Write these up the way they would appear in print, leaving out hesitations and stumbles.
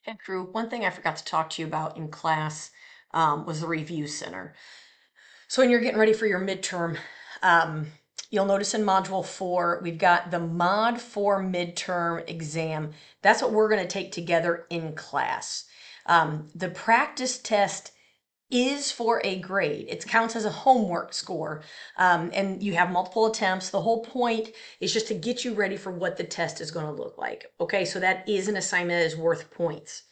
And Drew, one thing I forgot to talk to you about in class was the review center. So when you're getting ready for your midterm, um, you'll notice in Module 4, we've got the Mod 4 midterm exam. That's what we're going to take together in class. The practice test is for a grade. It counts as a homework score, and you have multiple attempts. The whole point is just to get you ready for what the test is going to look like. Okay, so that is an assignment that is worth points.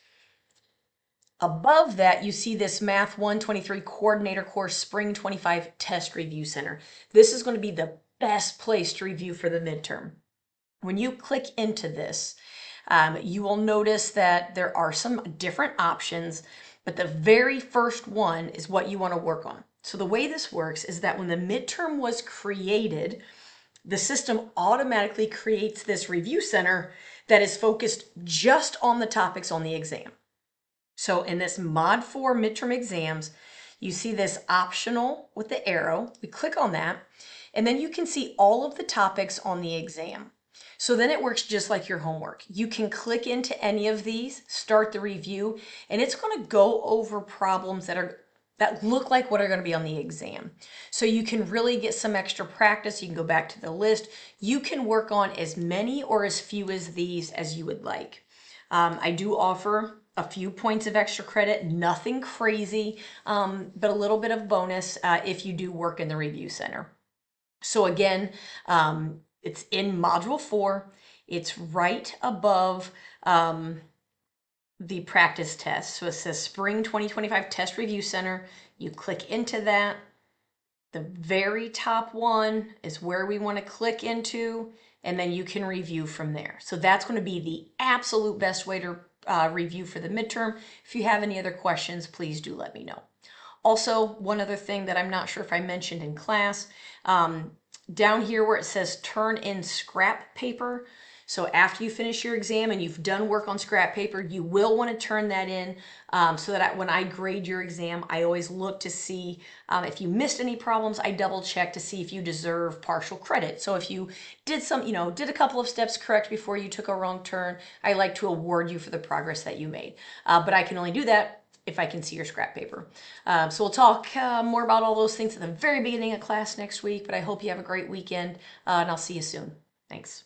Above that, you see this Math 123 Coordinator Course Spring 25 Test Review Center. This is going to be the best place to review for the midterm. When you click into this, you will notice that there are some different options, but the very first one is what you want to work on. So the way this works is that when the midterm was created, the system automatically creates this review center that is focused just on the topics on the exam. So in this Mod 4 midterm exams, you see this optional with the arrow. We click on that, and then you can see all of the topics on the exam. So then it works just like your homework. You can click into any of these, start the review, and it's going to go over problems that look like what are going to be on the exam. So you can really get some extra practice. You can go back to the list. You can work on as many or as few as these as you would like. I do offer a few points of extra credit, nothing crazy, but a little bit of bonus if you do work in the review center. So again, it's in Module 4. It's right above the practice test. So it says Spring 2025 Test Review Center. You click into that. The very top one is where we want to click into, and then you can review from there. So that's going to be the absolute best way to review for the midterm. If you have any other questions, please do let me know. Also, one other thing that I'm not sure if I mentioned in class, down here where it says turn in scrap paper. So after you finish your exam and you've done work on scrap paper, you will want to turn that in so that when I grade your exam, I always look to see if you missed any problems. I double check to see if you deserve partial credit. So if you did did a couple of steps correct before you took a wrong turn, I like to award you for the progress that you made. But I can only do that if I can see your scrap paper. So we'll talk more about all those things at the very beginning of class next week, but I hope you have a great weekend and I'll see you soon. Thanks.